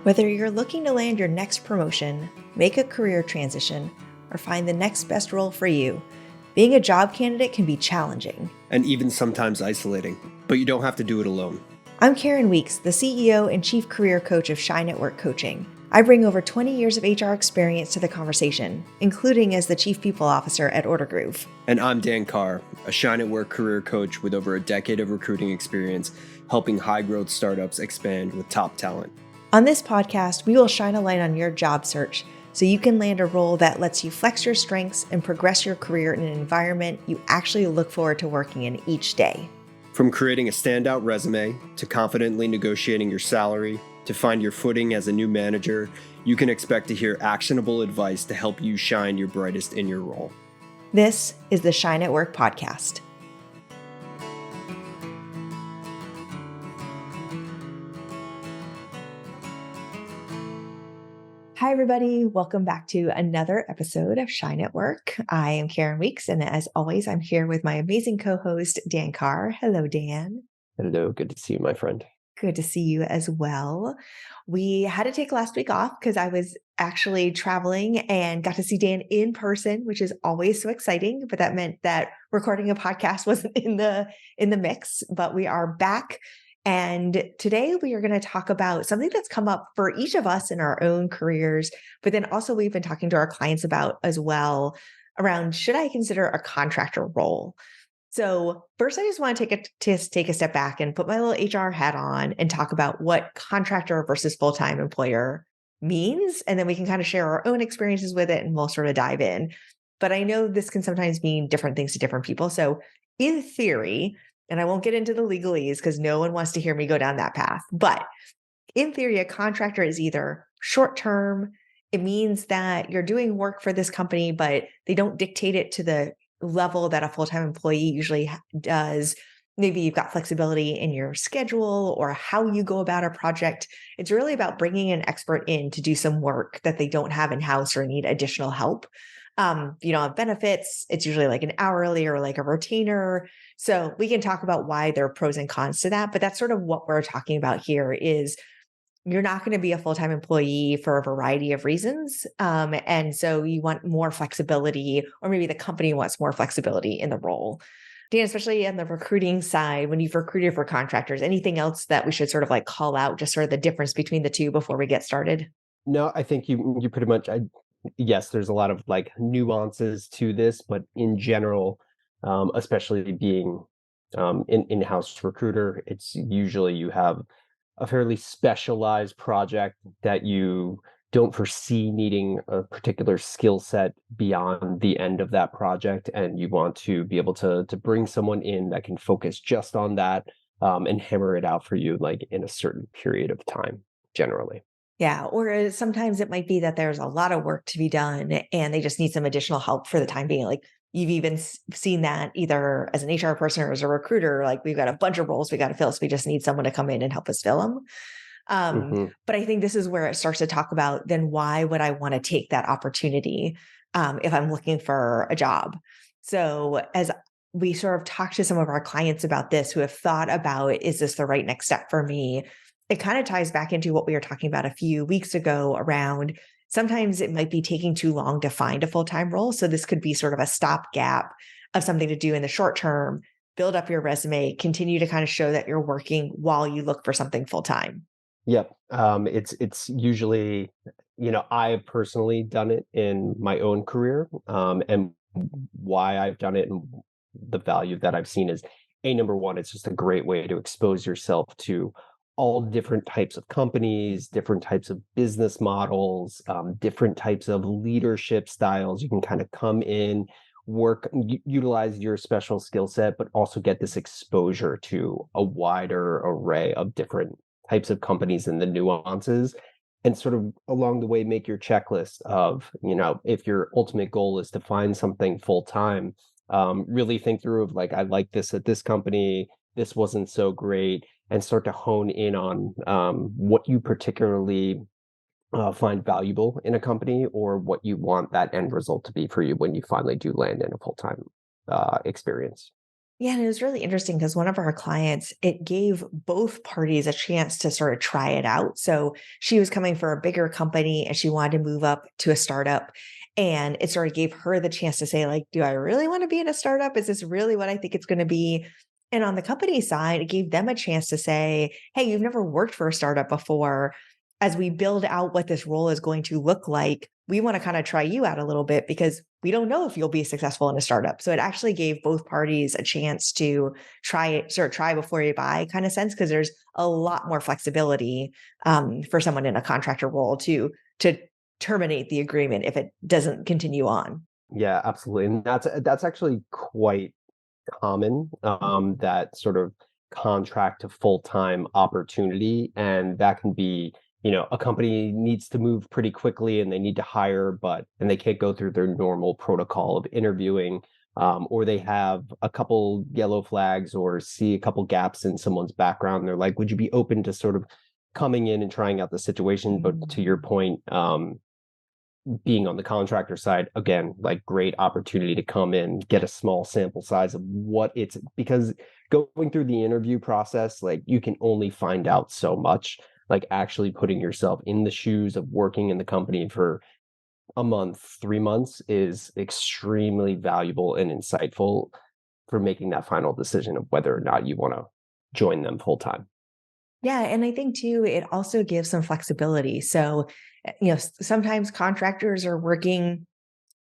Whether you're looking to land your next promotion, make a career transition, or find the next best role for you, being a job candidate can be challenging. And even sometimes isolating, but you don't have to do it alone. I'm Karen Weeks, the CEO and Chief Career Coach of Shine at Work Coaching. I bring over 20 years of HR experience to the conversation, including as the Chief People Officer at Order Groove. And I'm Dan Carr, a Shine at Work career coach with over a decade of recruiting experience, helping high-growth startups expand with top talent. On this podcast, we will shine a light on your job search so you can land a role that lets you flex your strengths and progress your career in an environment you actually look forward to working in each day. From creating a standout resume, to confidently negotiating your salary, to find your footing as a new manager, you can expect to hear actionable advice to help you shine your brightest in your role. This is the Shine at Work podcast. Hi, everybody. Welcome back to another episode of Shine at Work. I am Karen Weeks, and as always, I'm here with my amazing co-host, Dan Carr. Hello, Dan. Hello, good to see you, my friend. Good to see you as well. We had to take last week off because I was actually traveling and got to see Dan in person, which is always so exciting. But that meant that recording a podcast wasn't in the mix. But we are back. And today we are going to talk about something that's come up for each of us in our own careers, but then also we've been talking to our clients about as well around, should I consider a contractor role? So first, I just want to take a step back and put my little HR hat on and talk about what contractor versus full-time employer means. And then we can kind of share our own experiences with it and we'll sort of dive in. But I know this can sometimes mean different things to different people. So in theory, and I won't get into the legalese because no one wants to hear me go down that path. But in theory, a contractor is either short-term. It means that you're doing work for this company, but they don't dictate it to the level that a full-time employee usually does. Maybe you've got flexibility in your schedule or how you go about a project. It's really about bringing an expert in to do some work that they don't have in-house or need additional help. You don't have benefits. It's usually like an hourly or like a retainer. So we can talk about why there are pros and cons to that, but that's sort of what we're talking about here is you're not going to be a full-time employee for a variety of reasons. And so you want more flexibility, or maybe the company wants more flexibility in the role. Dan, especially on the recruiting side, when you've recruited for contractors, anything else that we should sort of like call out, just sort of the difference between the two before we get started? No, I think you pretty much, yes, there's a lot of like nuances to this, but in general, especially being in-house recruiter, it's usually you have a fairly specialized project that you don't foresee needing a particular skill set beyond the end of that project, and you want to be able to bring someone in that can focus just on that, and hammer it out for you like in a certain period of time, generally. Yeah. Or sometimes it might be that there's a lot of work to be done and they just need some additional help for the time being. Like you've even seen that either as an HR person or as a recruiter, like we've got a bunch of roles we got to fill. So we just need someone to come in and help us fill them. But I think this is where it starts to talk about then why would I want to take that opportunity if I'm looking for a job? So as we sort of talk to some of our clients about this who have thought about, is this the right next step for me? It kind of ties back into what we were talking about a few weeks ago around sometimes it might be taking too long to find a full-time role. So this could be sort of a stopgap of something to do in the short term, build up your resume, continue to kind of show that you're working while you look for something full-time. Yep. It's usually, I've personally done it in my own career, and why I've done it and the value that I've seen is number one, it's just a great way to expose yourself to all different types of companies, different types of business models, different types of leadership styles. You can kind of come in, work, utilize your special skill set, but also get this exposure to a wider array of different types of companies and the nuances, and sort of along the way make your checklist of, if your ultimate goal is to find something full time, really think through of like, I like this at this company, this wasn't so great, and start to hone in on what you particularly find valuable in a company, or what you want that end result to be for you when you finally do land in a full-time experience. Yeah, and it was really interesting because one of our clients, it gave both parties a chance to sort of try it out. So she was coming for a bigger company and she wanted to move up to a startup. And it sort of gave her the chance to say, like, do I really want to be in a startup? Is this really what I think it's going to be? And on the company side, it gave them a chance to say, hey, you've never worked for a startup before. As we build out what this role is going to look like, we want to kind of try you out a little bit because we don't know if you'll be successful in a startup. So it actually gave both parties a chance to try it, sort of try before you buy kind of sense, because there's a lot more flexibility for someone in a contractor role to terminate the agreement if it doesn't continue on. Yeah, absolutely. And that's actually quite common, that sort of contract to full-time opportunity. And that can be, a company needs to move pretty quickly and they need to hire, and they can't go through their normal protocol of interviewing, or they have a couple yellow flags or see a couple gaps in someone's background. They're like, would you be open to sort of coming in and trying out the situation? But to your point, being on the contractor side, again, like great opportunity to come in, get a small sample size of what it's, because going through the interview process, like you can only find out so much. Like actually putting yourself in the shoes of working in the company for a month, 3 months is extremely valuable and insightful for making that final decision of whether or not you want to join them full time. Yeah, and I think too, it also gives some flexibility. So, sometimes contractors are working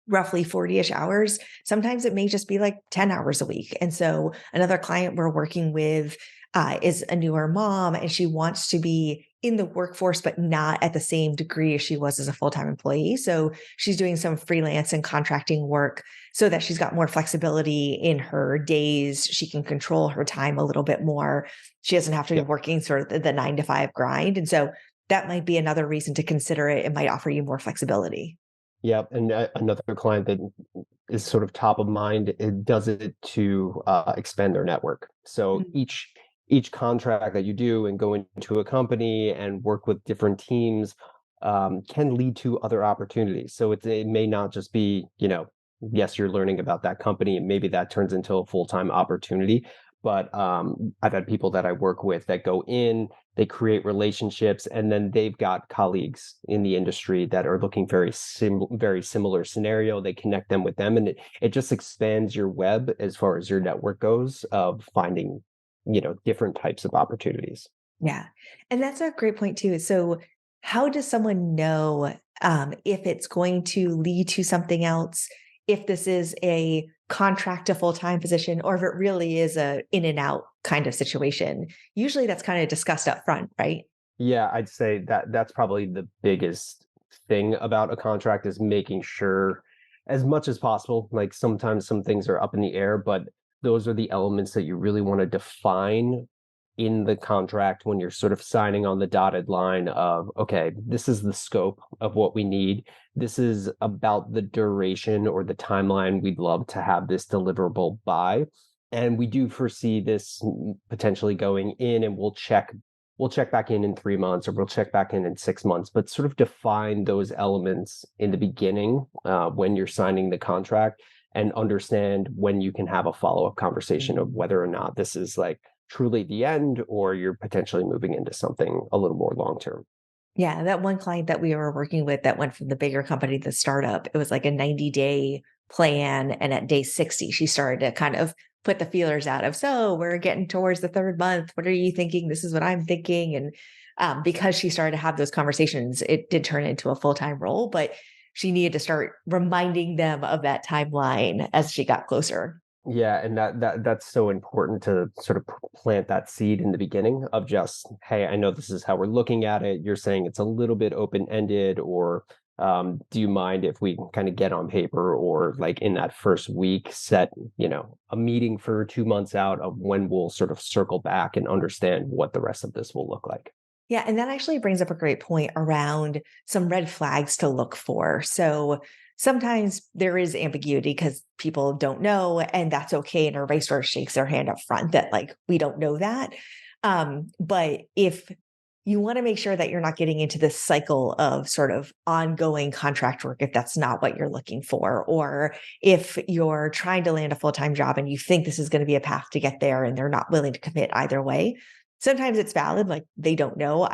roughly 40-ish hours. Sometimes it may just be like 10 hours a week. And so another client we're working with is a newer mom and she wants to be in the workforce, but not at the same degree as she was as a full-time employee. So she's doing some freelance and contracting work so that she's got more flexibility in her days. She can control her time a little bit more. She doesn't have to be Yep. working sort of the 9 to 5 grind. And so that might be another reason to consider it. It might offer you more flexibility. Yep. And another client that is sort of top of mind, it does it to expand their network. So each contract that you do and go into a company and work with different teams, can lead to other opportunities. So it may not just be, yes, you're learning about that company and maybe that turns into a full-time opportunity. But I've had people that I work with that go in, they create relationships, and then they've got colleagues in the industry that are looking very similar scenario. They connect them with them, and it just expands your web as far as your network goes of finding, different types of opportunities. Yeah. And that's a great point too. So how does someone know if it's going to lead to something else, if this is a contract to full-time position, or if it really is a in and out kind of situation? Usually that's kind of discussed up front, right? Yeah, I'd say that that's probably the biggest thing about a contract is making sure as much as possible, like sometimes some things are up in the air, but those are the elements that you really want to define in the contract when you're sort of signing on the dotted line of, okay, this is the scope of what we need. This is about the duration or the timeline we'd love to have this deliverable by. And we do foresee this potentially going in, and we'll check back in 3 months, or we'll check back in 6 months, but sort of define those elements in the beginning, when you're signing the contract, and understand when you can have a follow-up conversation of whether or not this is like truly the end or you're potentially moving into something a little more long term. Yeah, that one client that we were working with that went from the bigger company to the startup, it was like a 90-day plan. And at day 60, she started to kind of put the feelers out of, so we're getting towards the third month. What are you thinking? This is what I'm thinking. And because she started to have those conversations, it did turn into a full-time role, but she needed to start reminding them of that timeline as she got closer. Yeah, and that's so important to sort of plant that seed in the beginning of just, hey, I know this is how we're looking at it. You're saying it's a little bit open-ended, or do you mind if we kind of get on paper, or like in that first week set, a meeting for 2 months out of when we'll sort of circle back and understand what the rest of this will look like. Yeah, and that actually brings up a great point around some red flags to look for. So sometimes there is ambiguity because people don't know, and that's okay. And everybody sort of shakes their hand up front that, like, we don't know that. But if you want to make sure that you're not getting into this cycle of sort of ongoing contract work if that's not what you're looking for, or if you're trying to land a full-time job and you think this is going to be a path to get there and they're not willing to commit either way. Sometimes it's valid, like they don't know.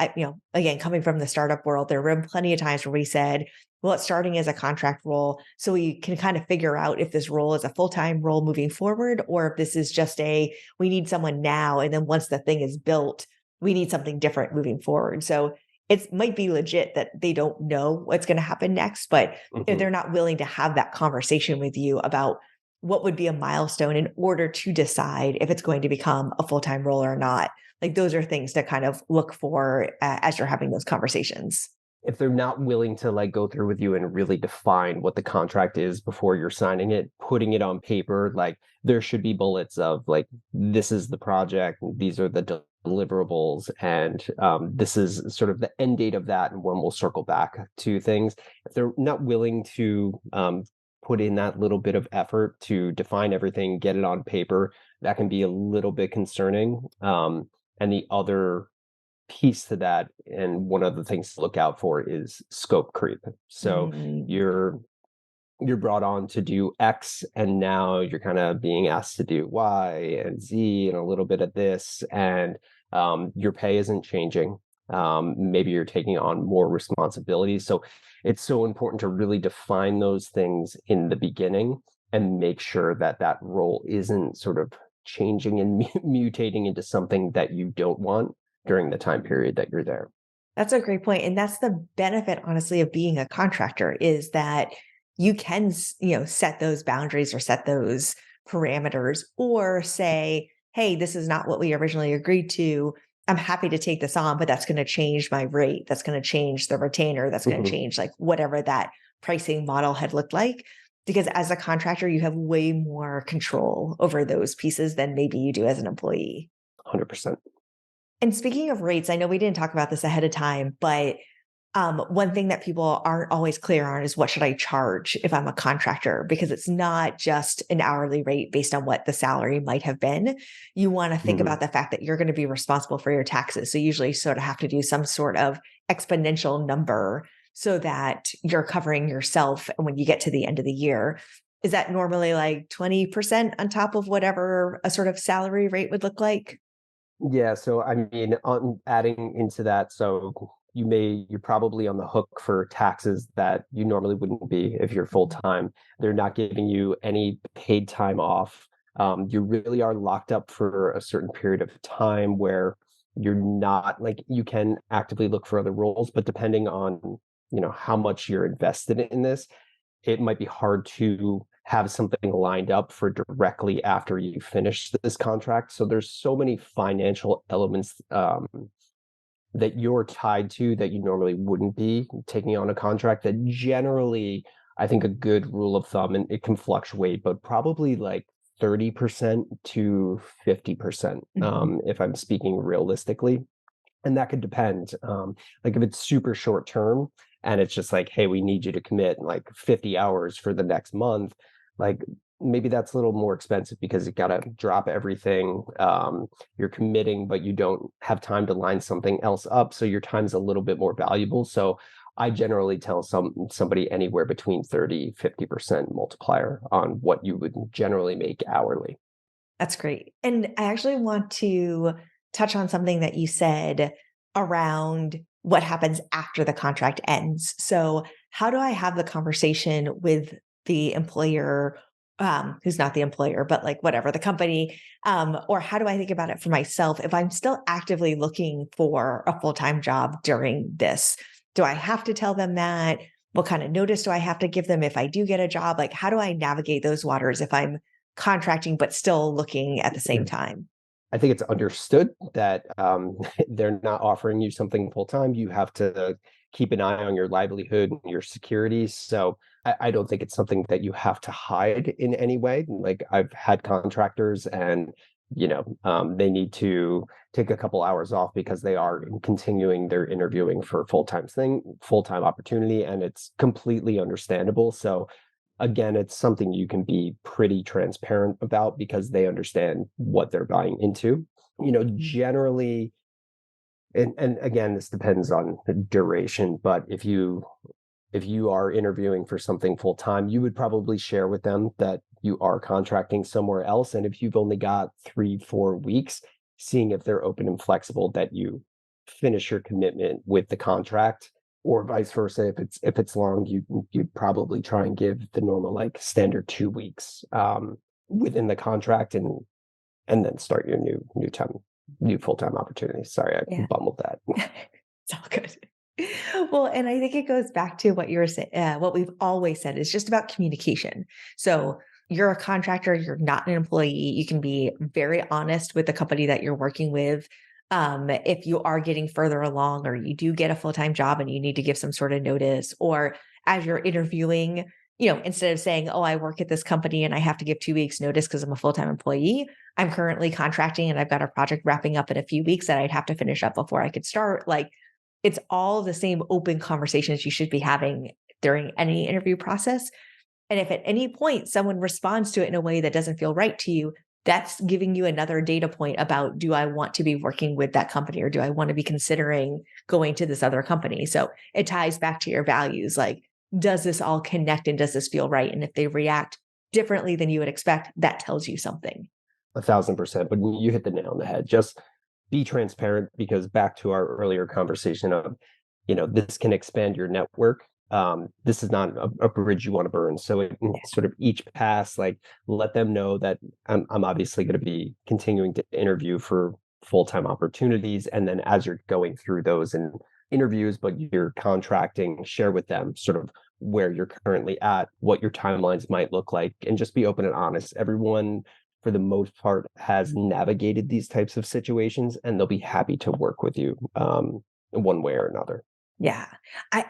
Again, coming from the startup world, there were plenty of times where we said, well, it's starting as a contract role, so we can kind of figure out if this role is a full-time role moving forward, or if this is just we need someone now, and then once the thing is built, we need something different moving forward. So it might be legit that they don't know what's going to happen next, but if Mhm. they're not willing to have that conversation with you about what would be a milestone in order to decide if it's going to become a full-time role or not, like those are things to kind of look for as you're having those conversations. If they're not willing to like go through with you and really define what the contract is before you're signing it, putting it on paper, like there should be bullets of like, this is the project, these are the deliverables, and this is sort of the end date of that, and when we'll circle back to things. If they're not willing to put in that little bit of effort to define everything, get it on paper, that can be a little bit concerning. And the other piece to that, and one of the things to look out for, is scope creep. So Mm. you're brought on to do X, and now you're kind of being asked to do Y and Z and a little bit of this, and your pay isn't changing. Maybe you're taking on more responsibilities. So it's so important to really define those things in the beginning and make sure that that role isn't sort of changing and mutating into something that you don't want during the time period that you're there. That's a great point, and that's the benefit, honestly, of being a contractor is that you can, set those boundaries or set those parameters, or say, "Hey, this is not what we originally agreed to. I'm happy to take this on, but that's gonna change my rate. That's gonna change the retainer. That's gonna Mhm. change, like, whatever that pricing model had looked like." Because as a contractor, you have way more control over those pieces than maybe you do as an employee. 100%. And speaking of rates, I know we didn't talk about this ahead of time, but one thing that people aren't always clear on is what should I charge if I'm a contractor? Because it's not just an hourly rate based on what the salary might have been. You want to think Mhm. about the fact that you're going to be responsible for your taxes. So usually you sort of have to do some sort of exponential number so that you're covering yourself when you get to the end of the year. Is that normally like 20% on top of whatever a sort of salary rate would look like? Yeah, so I mean, on adding into that, so you're probably on the hook for taxes that you normally wouldn't be if you're full time. They're not giving you any paid time off. You really are locked up for a certain period of time where you're not like you can actively look for other roles, but depending on, how much you're invested in this, it might be hard to have something lined up for directly after you finish this contract. So there's so many financial elements that you're tied to that you normally wouldn't be taking on a contract, that generally, I think a good rule of thumb, and it can fluctuate, but probably like 30% to 50%, Mhm. if I'm speaking realistically. And that could depend. Like if it's super short term and it's just like, hey, we need you to commit like 50 hours for the next month, like maybe that's a little more expensive because you got to drop everything. You're committing, but you don't have time to line something else up. So your time's a little bit more valuable. So I generally tell somebody anywhere between 30-50% multiplier on what you would generally make hourly. That's great. And I actually want to touch on something that you said around what happens after the contract ends. So, how do I have the conversation with the employer, who's not the employer, but like whatever the company, or how do I think about it for myself if I'm still actively looking for a full time job during this? Do I have to tell them that? What kind of notice do I have to give them if I do get a job? Like, how do I navigate those waters if I'm contracting, but still looking at the same time? I think it's understood that they're not offering you something full time. You have to keep an eye on your livelihood and your security. So I don't think it's something that you have to hide in any way. Like I've had contractors, and they need to take a couple hours off because they are continuing their interviewing for full time opportunity, and it's completely understandable. So again, it's something you can be pretty transparent about because they understand what they're buying into. Generally, And again, this depends on the duration, but if you are interviewing for something full time, you would probably share with them that you are contracting somewhere else. And if you've only got 3, 4 weeks, seeing if they're open and flexible that you finish your commitment with the contract, or vice versa. If it's long, you'd probably try and give the normal like standard 2 weeks within the contract, and then start your new full-time opportunity. Sorry, I Yeah. bumbled that. It's all good. Well, and I think it goes back to what you were saying, what we've always said is just about communication. So you're a contractor, you're not an employee. You can be very honest with the company that you're working with. If you are getting further along, or you do get a full-time job and you need to give some sort of notice, or as you're interviewing, instead of saying, "Oh, I work at this company and I have to give 2 weeks notice because I'm a full-time employee. I'm currently contracting and I've got a project wrapping up in a few weeks that I'd have to finish up before I could start." Like, it's all the same open conversations you should be having during any interview process. And if at any point someone responds to it in a way that doesn't feel right to you, that's giving you another data point about, do I want to be working with that company, or do I want to be considering going to this other company? So it ties back to your values. Like, does this all connect and does this feel right? And if they react differently than you would expect, that tells you something. 1,000%. But you hit the nail on the head. Just be transparent, because back to our earlier conversation of, this can expand your network. This is not a bridge you want to burn. So sort of each pass, like, let them know that I'm obviously going to be continuing to interview for full-time opportunities. And then as you're going through those and interviews, but you're contracting, share with them sort of where you're currently at, what your timelines might look like, and just be open and honest. Everyone, for the most part, has navigated these types of situations, and they'll be happy to work with you one way or another. Yeah.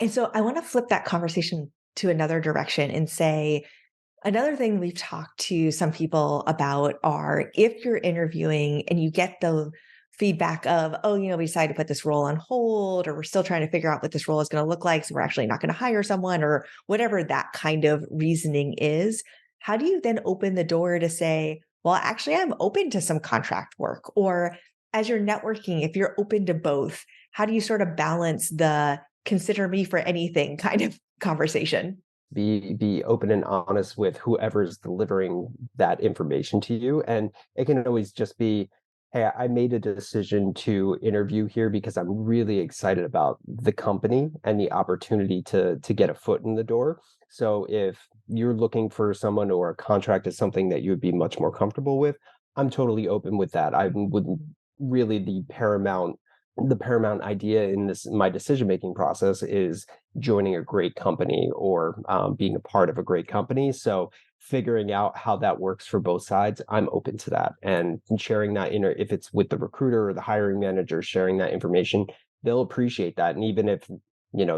And so I want to flip that conversation to another direction and say, another thing we've talked to some people about are, if you're interviewing and you get the feedback of, "Oh, we decided to put this role on hold, or we're still trying to figure out what this role is going to look like, so we're actually not going to hire someone," or whatever that kind of reasoning is. How do you then open the door to say, "Well, actually, I'm open to some contract work"? Or as you're networking, if you're open to both, how do you sort of balance the "consider me for anything" kind of conversation? Be open and honest with whoever's delivering that information to you. And it can always just be, hey, I made a decision to interview here because I'm really excited about the company and the opportunity to get a foot in the door. So if you're looking for someone, or a contract is something that you would be much more comfortable with, I'm totally open with that. I wouldn't really, the paramount idea in this my decision making process is joining a great company, or being a part of a great company. So figuring out how that works for both sides, I'm open to that, and sharing that if it's with the recruiter or the hiring manager, sharing that information, they'll appreciate that. And even if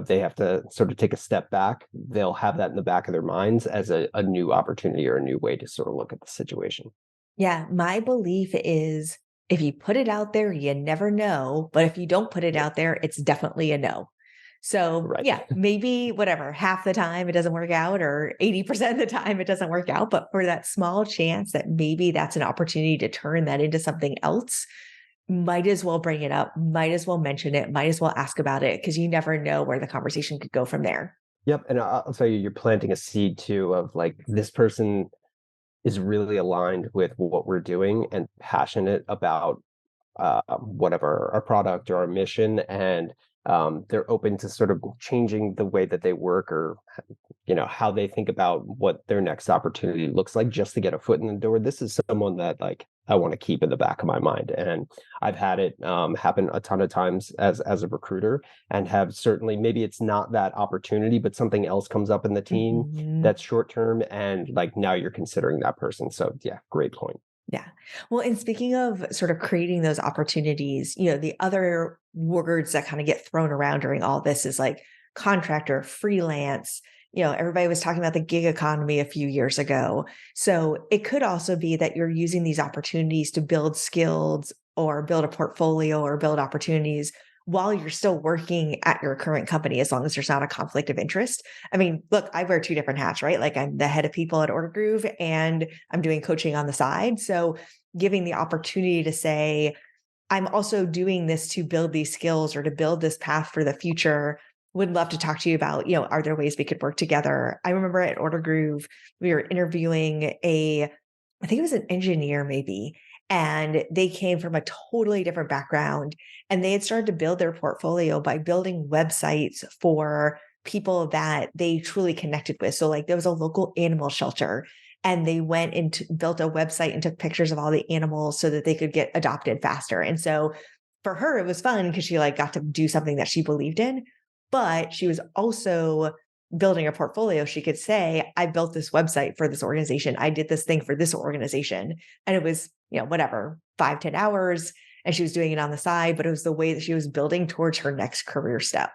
they have to sort of take a step back, they'll have that in the back of their minds as a new opportunity, or a new way to sort of look at the situation. Yeah, my belief is, if you put it out there, you never know. But if you don't put it Yep. out there, it's definitely a no. So, Right. yeah, maybe whatever, half the time it doesn't work out, or 80% of the time it doesn't work out. But for that small chance that maybe that's an opportunity to turn that into something else, might as well bring it up, might as well mention it, might as well ask about it, because you never know where the conversation could go from there. Yep. And I'll tell you, you're planting a seed too, of like, this person is really aligned with what we're doing and passionate about whatever our product or our mission, and they're open to sort of changing the way that they work, or how they think about what their next opportunity looks like, just to get a foot in the door. This is someone that, like, I want to keep in the back of my mind. And I've had it happen a ton of times as a recruiter, and have certainly, maybe it's not that opportunity, but something else comes up in the team Mhm. that's short term, and like, now you're considering that person. So yeah, great point. Yeah. Well, and speaking of sort of creating those opportunities, the other words that kind of get thrown around during all this is like contractor, freelance. Everybody was talking about the gig economy a few years ago. So it could also be that you're using these opportunities to build skills, or build a portfolio, or build opportunities while you're still working at your current company, as long as there's not a conflict of interest. I mean, look, I wear two different hats, right? Like, I'm the head of people at Order Groove, and I'm doing coaching on the side. So giving the opportunity to say, I'm also doing this to build these skills or to build this path for the future. Would love to talk to you about, are there ways we could work together? I remember at Order Groove, we were interviewing I think it was an engineer maybe, and they came from a totally different background, and they had started to build their portfolio by building websites for people that they truly connected with. So like there was a local animal shelter, and they went and built a website and took pictures of all the animals so that they could get adopted faster. And so for her, it was fun because she like got to do something that she believed in, but she was also building a portfolio. She could say, I built this website for this organization. I did this thing for this organization. And it was, whatever, 5-10 hours. And she was doing it on the side, but it was the way that she was building towards her next career step.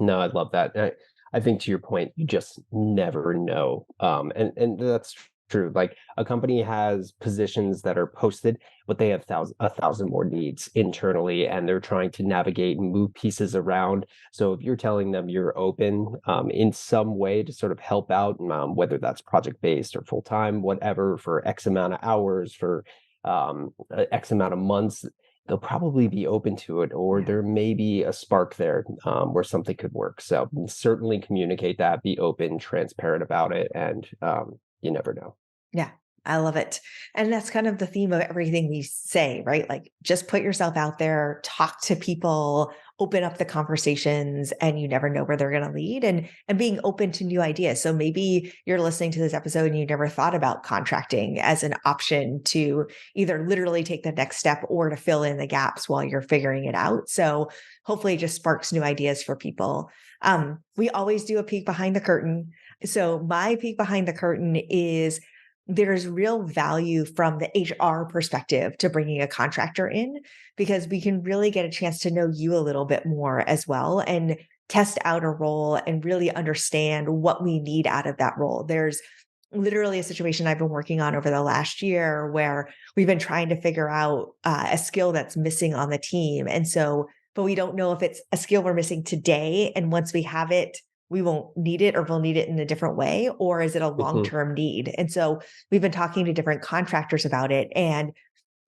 No, I love that. I think to your point, you just never know. And that's true. Like a company has positions that are posted, but they have a thousand more needs internally, and they're trying to navigate and move pieces around. So if you're telling them you're open in some way to sort of help out, whether that's project based or full time, whatever, for X amount of hours, for X amount of months, they'll probably be open to it, or Yeah. there may be a spark there where something could work. So certainly communicate that, be open, transparent about it, and you never know. Yeah, I love it. And that's kind of the theme of everything we say, right? Like just put yourself out there, talk to people, open up the conversations, and you never know where they're going to lead, and being open to new ideas. So maybe you're listening to this episode and you never thought about contracting as an option to either literally take the next step or to fill in the gaps while you're figuring it out. So hopefully it just sparks new ideas for people. We always do a peek behind the curtain. So my peek behind the curtain is there's real value from the HR perspective to bringing a contractor in, because we can really get a chance to know you a little bit more as well and test out a role and really understand what we need out of that role. There's literally a situation I've been working on over the last year where we've been trying to figure out a skill that's missing on the team. And so, but we don't know if it's a skill we're missing today. And once we have it, we won't need it, or we'll need it in a different way, or is it a Mhm. long-term need? And so we've been talking to different contractors about it, and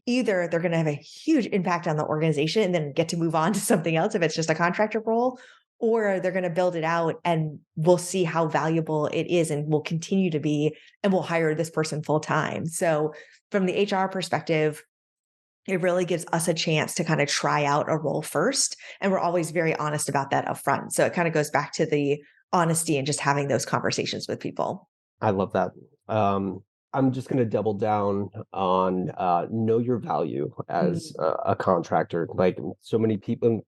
either they're going to have a huge impact on the organization and then get to move on to something else if it's just a contractor role, or they're going to build it out and we'll see how valuable it is and will continue to be, and we'll hire this person full time. So from the HR perspective, it really gives us a chance to kind of try out a role first. And we're always very honest about that upfront. So it kind of goes back to the honesty and just having those conversations with people. I love that. I'm just going to double down on know your value as Mm, a contractor. Like so many people,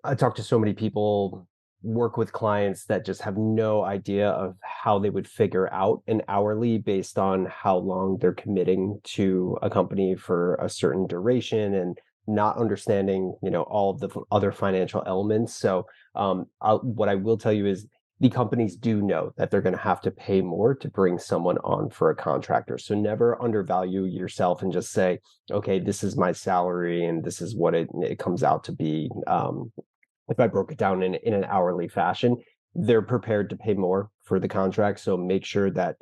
I talk to so many people, work with clients that just have no idea of how they would figure out an hourly based on how long they're committing to a company for a certain duration, and not understanding, all of the other financial elements. So, what I will tell you is the companies do know that they're going to have to pay more to bring someone on for a contractor. So never undervalue yourself and just say, okay, this is my salary and this is what it comes out to be. If I broke it down in an hourly fashion, they're prepared to pay more for the contract. So make sure that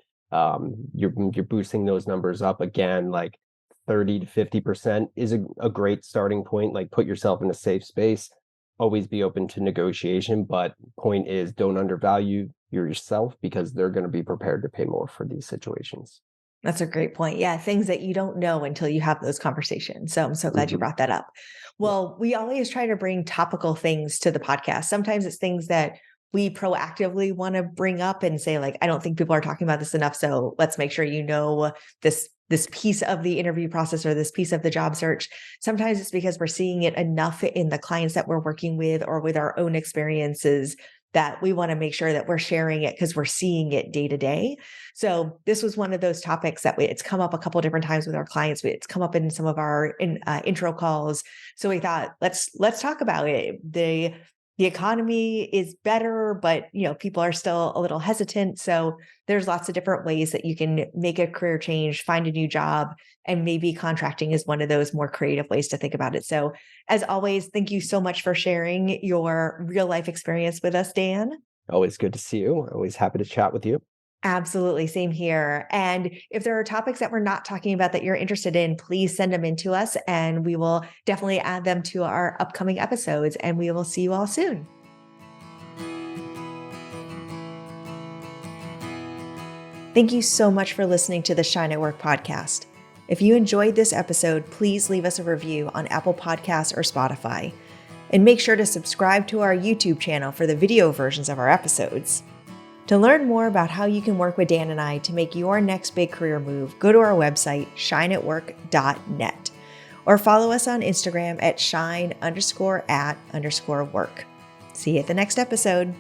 you're boosting those numbers up again, like 30 to 50% is a great starting point. Like put yourself in a safe space. Always be open to negotiation, but point is don't undervalue yourself, because they're going to be prepared to pay more for these situations. that's a great point. Yeah, things that you don't know until you have those conversations. So I'm so glad you Mhm. brought that up. Yeah. Well, we always try to bring topical things to the podcast. Sometimes it's things that we proactively want to bring up and say, like, I don't think people are talking about this enough. So let's make sure you know this piece of the interview process or this piece of the job search. Sometimes it's because we're seeing it enough in the clients that we're working with or with our own experiences that we want to make sure that we're sharing it because we're seeing it day to day. So this was one of those topics that it's come up a couple of different times with our clients. It's come up in some of our intro calls. So we thought let's talk about it. The economy is better, but people are still a little hesitant. So there's lots of different ways that you can make a career change, find a new job, and maybe contracting is one of those more creative ways to think about it. So as always, thank you so much for sharing your real life experience with us, Dan. Always good to see you. Always happy to chat with you. Absolutely. Same here. And if there are topics that we're not talking about that you're interested in, please send them in to us and we will definitely add them to our upcoming episodes. And we will see you all soon. Thank you so much for listening to the Shine at Work podcast. If you enjoyed this episode, please leave us a review on Apple Podcasts or Spotify. And make sure to subscribe to our YouTube channel for the video versions of our episodes. To learn more about how you can work with Dan and I to make your next big career move, go to our website, shineatwork.net, or follow us on Instagram at shine_at_work. See you at the next episode.